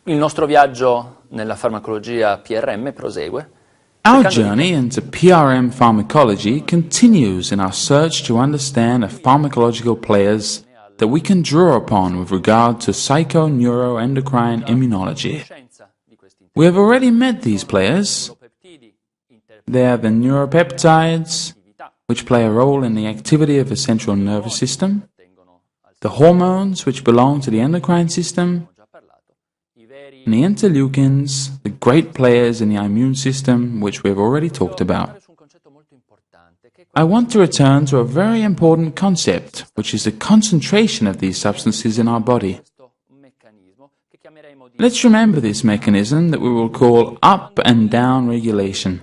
Il nostro viaggio nella farmacologia PRM prosegue. Our journey into PRM pharmacology continues in our search to understand the pharmacological players that we can draw upon with regard to psychoneuroendocrine immunology. We have already met these players. They are the neuropeptides, which play a role in the activity of the central nervous system, the hormones, which belong to the endocrine system, and the interleukins, the great players in the immune system, which we have already talked about. I want to return to a very important concept, which is the concentration of these substances in our body. Let's remember this mechanism that we will call up and down regulation.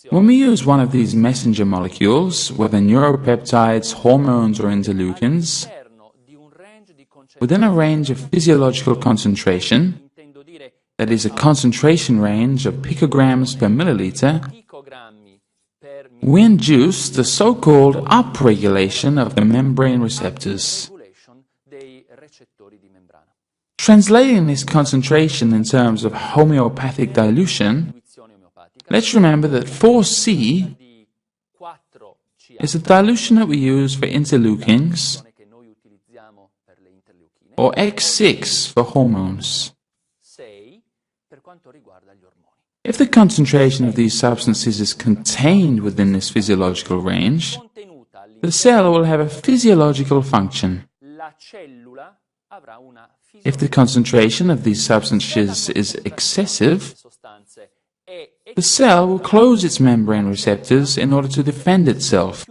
When we use one of these messenger molecules, whether neuropeptides, hormones or interleukins, within a range of physiological concentration, that is a concentration range of picograms per milliliter, we induce the so-called upregulation of the membrane receptors. Translating this concentration in terms of homeopathic dilution, let's remember that 4C is the dilution that we use for interleukins, or X6 for hormones. If the concentration of these substances is contained within this physiological range, the cell will have a physiological function. If the concentration of these substances is excessive, the cell will close its membrane receptors in order to defend itself.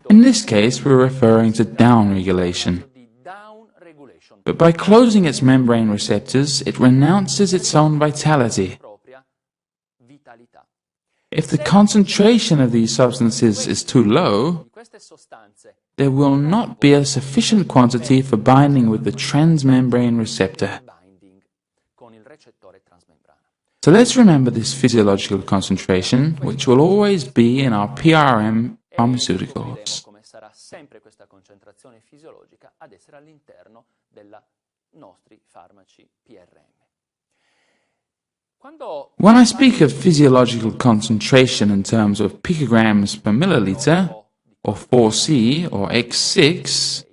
In this case, we're referring to downregulation. But by closing its membrane receptors, it renounces its own vitality. If the concentration of these substances is too low, there will not be a sufficient quantity for binding with the transmembrane receptor. So let's remember this physiological concentration, which will always be in our PRM pharmaceuticals. When I speak of physiological concentration in terms of picograms per milliliter, or 4C or X6,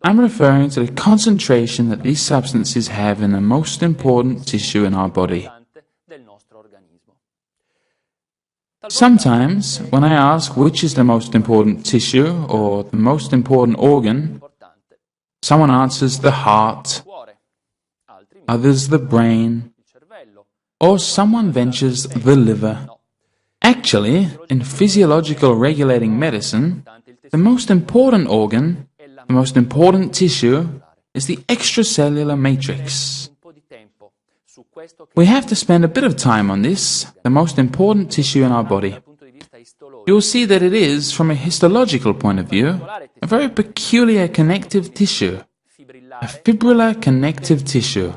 I'm referring to the concentration that these substances have in the most important tissue in our body. Sometimes, when I ask which is the most important tissue or the most important organ, someone answers the heart, others the brain, or someone ventures the liver. Actually, in physiological regulating medicine, the most important organ, the most important tissue, is the extracellular matrix. We have to spend a bit of time on this, the most important tissue in our body. You will see that it is, from a histological point of view, a very peculiar connective tissue, a fibrillar connective tissue,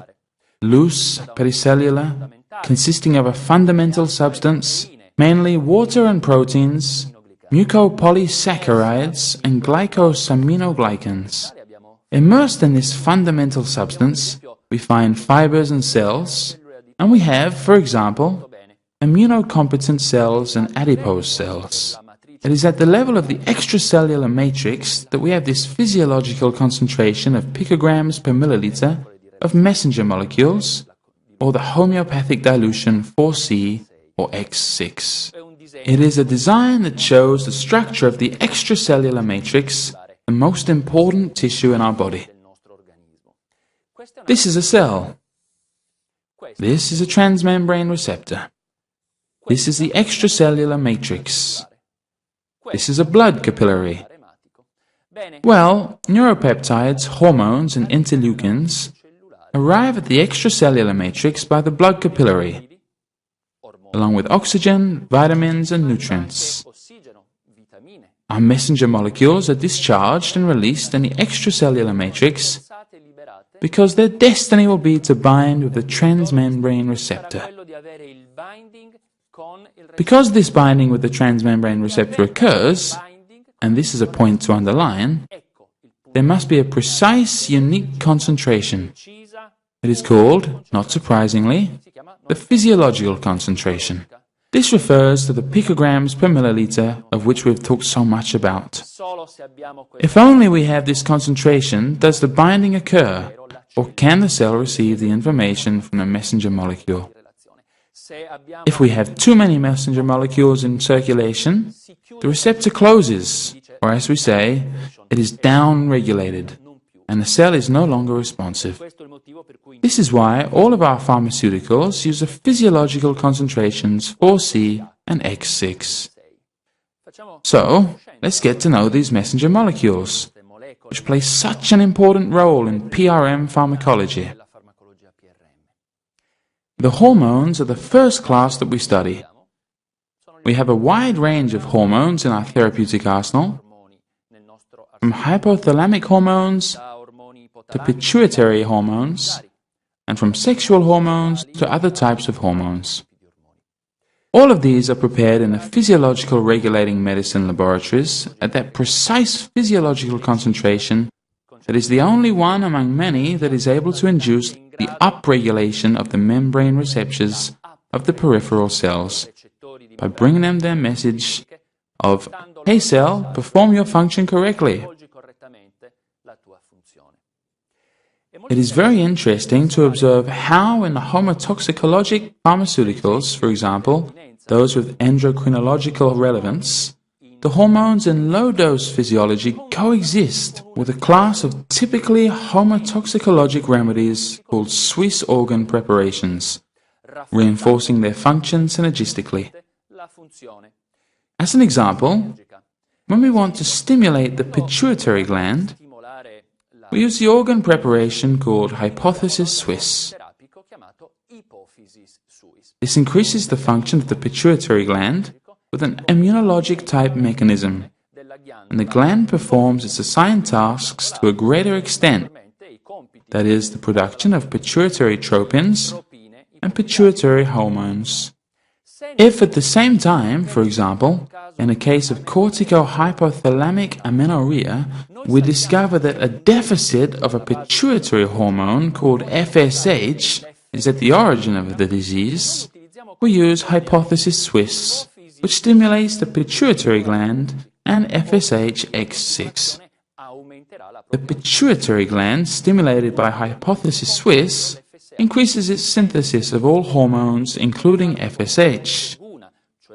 loose, pericellular, consisting of a fundamental substance, mainly water and proteins, mucopolysaccharides and glycosaminoglycans. Immersed in this fundamental substance, we find fibers and cells, and we have, for example, immunocompetent cells and adipose cells. It is at the level of the extracellular matrix that we have this physiological concentration of picograms per milliliter of messenger molecules, or the homeopathic dilution 4C or X6. It is a design that shows the structure of the extracellular matrix, the most important tissue in our body. This is a cell. This is a transmembrane receptor. This is the extracellular matrix. This is a blood capillary. Well, neuropeptides, hormones and interleukins arrive at the extracellular matrix by the blood capillary, along with oxygen, vitamins and nutrients. Our messenger molecules are discharged and released in the extracellular matrix because their destiny will be to bind with the transmembrane receptor. Because this binding with the transmembrane receptor occurs, and this is a point to underline, there must be a precise, unique concentration. It is called, not surprisingly, the physiological concentration. This refers to the picograms per milliliter of which we've talked so much about. If only we have this concentration, does the binding occur, or can the cell receive the information from the messenger molecule? If we have too many messenger molecules in circulation, the receptor closes, or as we say, it is down-regulated, and the cell is no longer responsive. This is why all of our pharmaceuticals use the physiological concentrations 4C and X6. So, let's get to know these messenger molecules, which play such an important role in PRM pharmacology. The hormones are the first class that we study. We have a wide range of hormones in our therapeutic arsenal, from hypothalamic hormones to pituitary hormones, and from sexual hormones to other types of hormones. All of these are prepared in the physiological regulating medicine laboratories at that precise physiological concentration that is the only one among many that is able to induce the upregulation of the membrane receptors of the peripheral cells by bringing them their message of, "Hey cell, perform your function correctly." It is very interesting to observe how in the homotoxicologic pharmaceuticals, for example, those with endocrinological relevance, the hormones in low-dose physiology coexist with a class of typically homotoxicologic remedies called Swiss organ preparations, reinforcing their function synergistically. As an example, when we want to stimulate the pituitary gland, we use the organ preparation called Hypothesis Swiss. This increases the function of the pituitary gland with an immunologic type mechanism, and the gland performs its assigned tasks to a greater extent, that is, the production of pituitary tropins and pituitary hormones. If at the same time, for example, in a case of corticohypothalamic amenorrhea, we discover that a deficit of a pituitary hormone called FSH is at the origin of the disease, we use Hypothesis Swiss, which stimulates the pituitary gland and FSH-X6. The pituitary gland, stimulated by Hypothesis Swiss, increases its synthesis of all hormones, including FSH.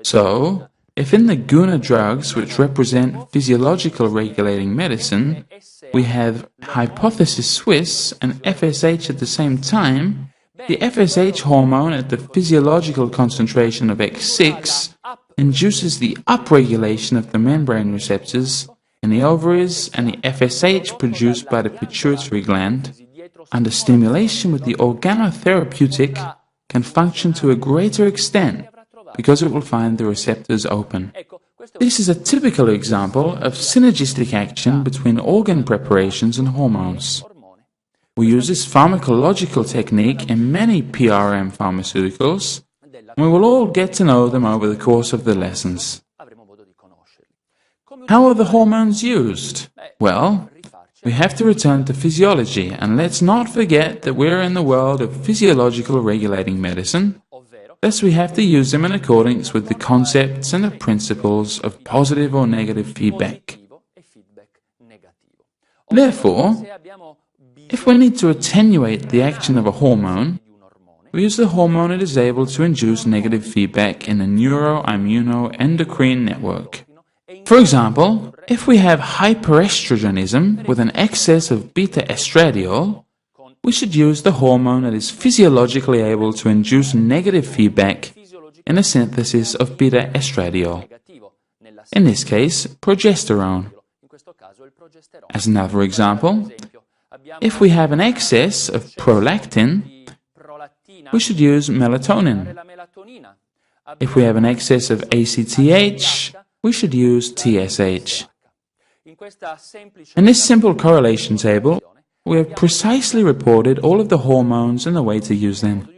So, if in the Guna drugs, which represent physiological regulating medicine, we have Hypothesis Swiss and FSH at the same time, the FSH hormone at the physiological concentration of X6 induces the upregulation of the membrane receptors in the ovaries, and the FSH produced by the pituitary gland, under stimulation with the organotherapeutic, can function to a greater extent because it will find the receptors open. This is a typical example of synergistic action between organ preparations and hormones. We use this pharmacological technique in many PRM pharmaceuticals, and we will all get to know them over the course of the lessons. How are the hormones used? Well, we have to return to physiology, and let's not forget that we're in the world of physiological regulating medicine, thus we have to use them in accordance with the concepts and the principles of positive or negative feedback. Therefore, if we need to attenuate the action of a hormone, we use the hormone it is able to induce negative feedback in the neuroimmunoendocrine network. For example, if we have hyperestrogenism with an excess of beta-estradiol, we should use the hormone that is physiologically able to induce negative feedback in the synthesis of beta-estradiol, in this case, progesterone. As another example, if we have an excess of prolactin, we should use melatonin. If we have an excess of ACTH, we should use TSH. In this simple correlation table, we have precisely reported all of the hormones and the way to use them.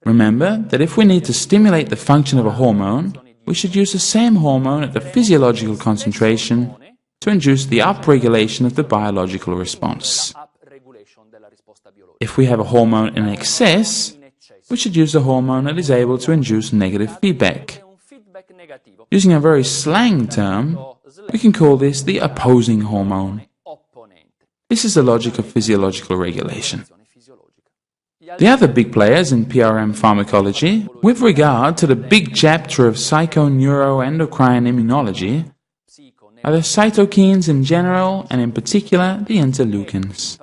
Remember that if we need to stimulate the function of a hormone, we should use the same hormone at the physiological concentration to induce the upregulation of the biological response. If we have a hormone in excess, we should use a hormone that is able to induce negative feedback. Using a very slang term, we can call this the opposing hormone. This is the logic of physiological regulation. The other big players in PRM pharmacology, with regard to the big chapter of psychoneuroendocrine immunology, are the cytokines in general and in particular the interleukins.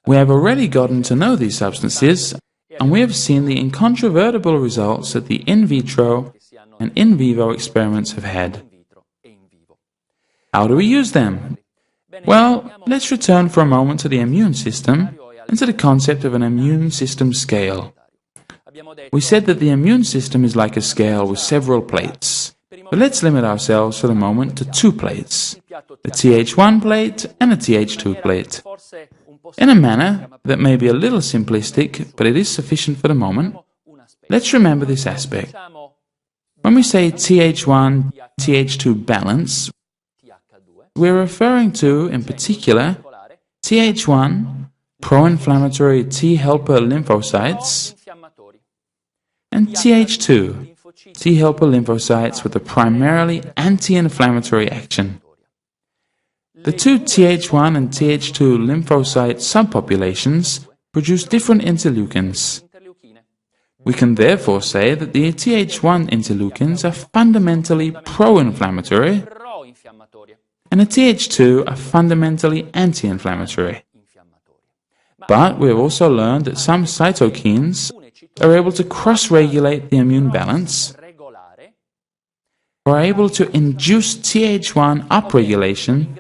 We have already gotten to know these substances, and we have seen the incontrovertible results that the in vitro and in vivo experiments have had. How do we use them? Well, let's return for a moment to the immune system and to the concept of an immune system scale. We said that the immune system is like a scale with several plates, but let's limit ourselves for the moment to two plates, the Th1 plate and the Th2 plate. In a manner that may be a little simplistic, but it is sufficient for the moment, let's remember this aspect. When we say Th1, Th2 balance, we're referring to, in particular, Th1, pro-inflammatory T helper lymphocytes, and Th2, T helper lymphocytes with a primarily anti-inflammatory action. The two Th1 and Th2 lymphocyte subpopulations produce different interleukins. We can therefore say that the Th1 interleukins are fundamentally pro-inflammatory, and the Th2 are fundamentally anti-inflammatory. But we have also learned that some cytokines are able to cross-regulate the immune balance, or are able to induce Th1 upregulation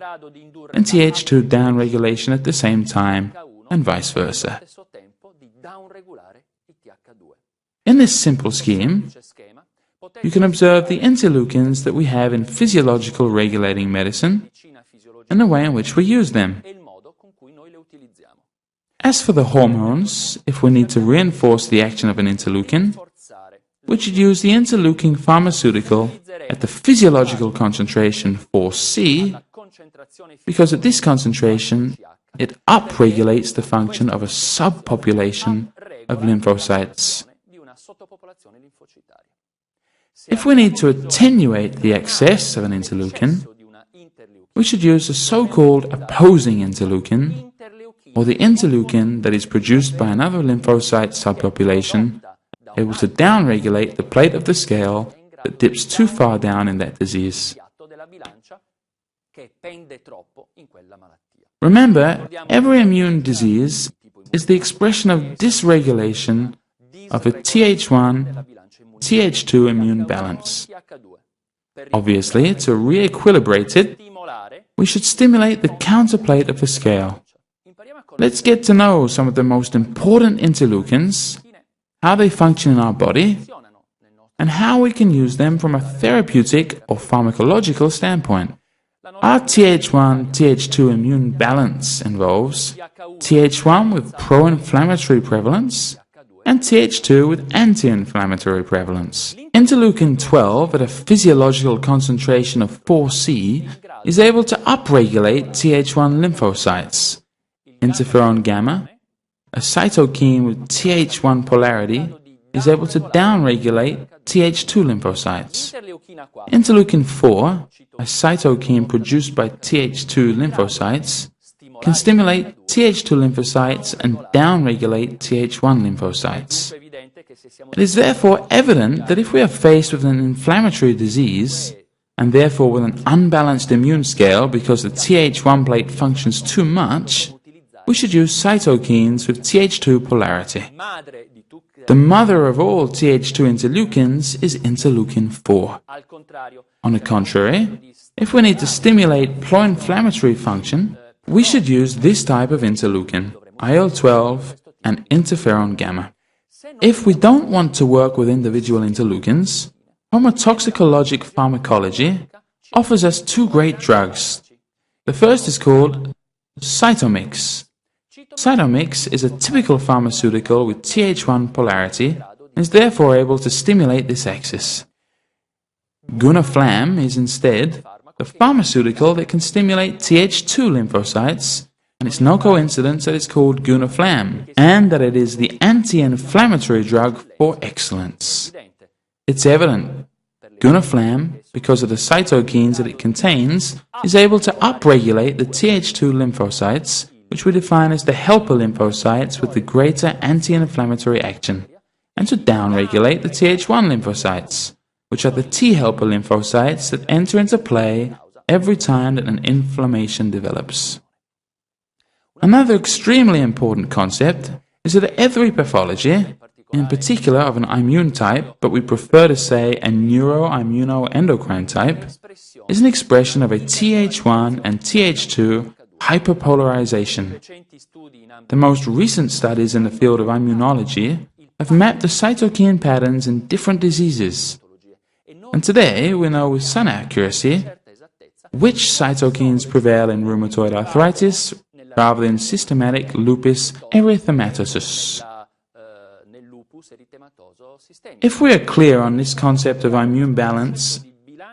and Th2 downregulation at the same time, and vice versa. In this simple scheme, you can observe the interleukins that we have in physiological regulating medicine and the way in which we use them. As for the hormones, if we need to reinforce the action of an interleukin, we should use the interleukin pharmaceutical at the physiological concentration 4C, because at this concentration, it upregulates the function of a subpopulation of lymphocytes. If we need to attenuate the excess of an interleukin, we should use a so-called opposing interleukin, or the interleukin that is produced by another lymphocyte subpopulation, able to downregulate the plate of the scale that dips too far down in that disease. Remember, every immune disease is the expression of dysregulation of a Th1, Th2 immune balance. Obviously, to re-equilibrate it, we should stimulate the counterplate of the scale. Let's get to know some of the most important interleukins, how they function in our body, and how we can use them from a therapeutic or pharmacological standpoint. Our Th1, Th2 immune balance involves Th1 with pro-inflammatory prevalence and Th2 with anti-inflammatory prevalence. Interleukin 12 at a physiological concentration of 4C is able to upregulate Th1 lymphocytes. Interferon gamma, a cytokine with Th1 polarity, is able to downregulate Th2 lymphocytes. Interleukin 4, a cytokine produced by Th2 lymphocytes, can stimulate Th2 lymphocytes and downregulate Th1 lymphocytes. It is therefore evident that if we are faced with an inflammatory disease, and therefore with an unbalanced immune scale because the Th1 plate functions too much, we should use cytokines with Th2 polarity. The mother of all Th2 interleukins is interleukin 4. On the contrary, if we need to stimulate pro-inflammatory function, we should use this type of interleukin, IL-12 and interferon gamma. If we don't want to work with individual interleukins, homotoxicologic pharmacology offers us two great drugs. The first is called Cytomix. Cytomix is a typical pharmaceutical with Th1 polarity and is therefore able to stimulate this axis. Gunaflam is instead the pharmaceutical that can stimulate Th2 lymphocytes, and it's no coincidence that it's called Gunaflam, and that it is the anti-inflammatory drug for excellence. It's evident. Gunaflam, because of the cytokines that it contains, is able to upregulate the Th2 lymphocytes, which we define as the helper lymphocytes with the greater anti-inflammatory action, and to downregulate the Th1 lymphocytes, which are the T helper lymphocytes that enter into play every time that an inflammation develops. Another extremely important concept is that every pathology, in particular of an immune type, but we prefer to say a neuroimmunoendocrine type, is an expression of a Th1 and Th2 hyperpolarization. The most recent studies in the field of immunology have mapped the cytokine patterns in different diseases, and today we know with some accuracy which cytokines prevail in rheumatoid arthritis rather than systematic lupus erythematosus. If we are clear on this concept of immune balance,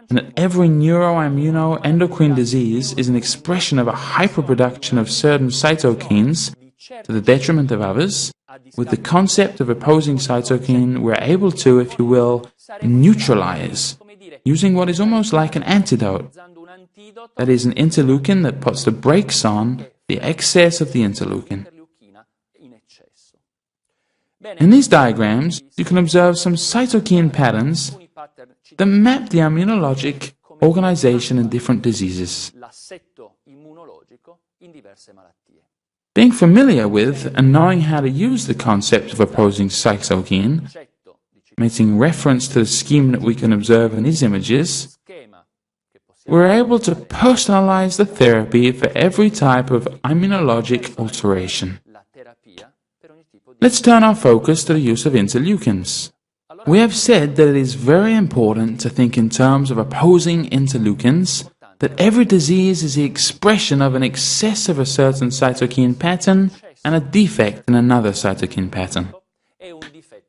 and that every neuroimmunoendocrine disease is an expression of a hyperproduction of certain cytokines to the detriment of others, with the concept of opposing cytokine we're able to, if you will, neutralize, using what is almost like an antidote, that is, an interleukin that puts the brakes on the excess of the interleukin. In these diagrams, you can observe some cytokine patterns that map the immunologic organization in different diseases. Being familiar with and knowing how to use the concept of opposing cytokine, making reference to the scheme that we can observe in these images, we're able to personalize the therapy for every type of immunologic alteration. Let's turn our focus to the use of interleukins. We have said that it is very important to think in terms of opposing interleukins, that every disease is the expression of an excess of a certain cytokine pattern and a defect in another cytokine pattern.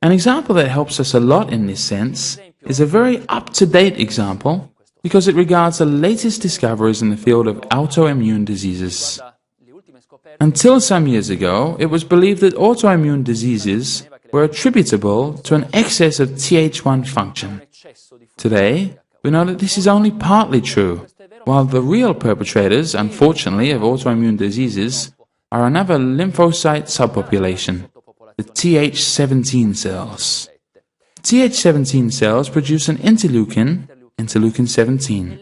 An example that helps us a lot in this sense is a very up-to-date example because it regards the latest discoveries in the field of autoimmune diseases. Until some years ago, it was believed that autoimmune diseases were attributable to an excess of Th1 function. Today, we know that this is only partly true, while the real perpetrators, unfortunately, of autoimmune diseases are another lymphocyte subpopulation, the Th17 cells. Th17 cells produce an interleukin, interleukin 17.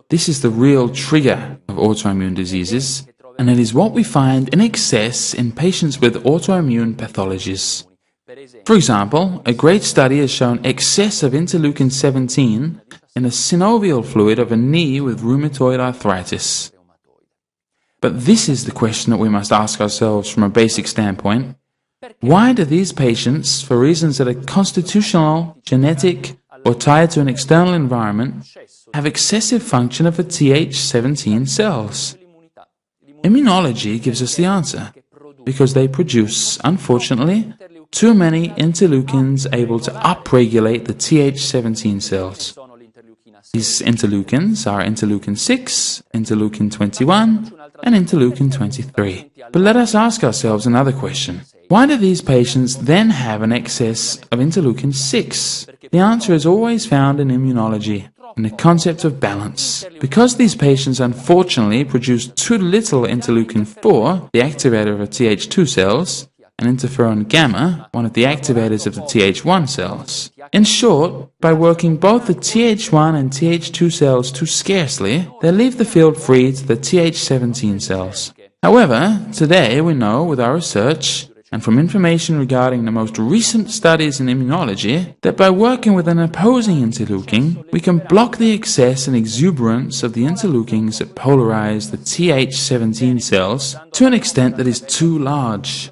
This is the real trigger of autoimmune diseases, and it is what we find in excess in patients with autoimmune pathologies. For example, a great study has shown excess of interleukin 17 in the synovial fluid of a knee with rheumatoid arthritis. But this is the question that we must ask ourselves from a basic standpoint. Why do these patients, for reasons that are constitutional, genetic, or tied to an external environment, have excessive function of the Th17 cells? Immunology gives us the answer, because they produce, unfortunately, too many interleukins able to upregulate the Th17 cells. These interleukins are interleukin 6, interleukin 21, and interleukin 23. But let us ask ourselves another question. Why do these patients then have an excess of interleukin 6? The answer is always found in immunology, in the concept of balance. Because these patients unfortunately produce too little interleukin 4, the activator of the Th2 cells, and interferon gamma, one of the activators of the Th1 cells. In short, by working both the Th1 and Th2 cells too scarcely, they leave the field free to the Th17 cells. However, today we know with our research, and from information regarding the most recent studies in immunology, that by working with an opposing interleukin, we can block the excess and exuberance of the interleukins that polarize the Th17 cells to an extent that is too large.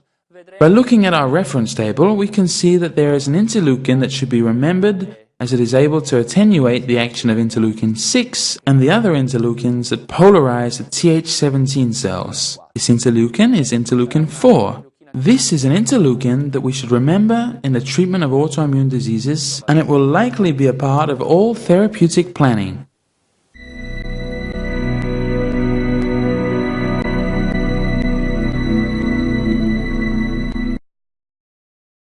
By looking at our reference table, we can see that there is an interleukin that should be remembered as it is able to attenuate the action of interleukin 6 and the other interleukins that polarize the Th17 cells. This interleukin is interleukin 4. This is an interleukin that we should remember in the treatment of autoimmune diseases, and it will likely be a part of all therapeutic planning.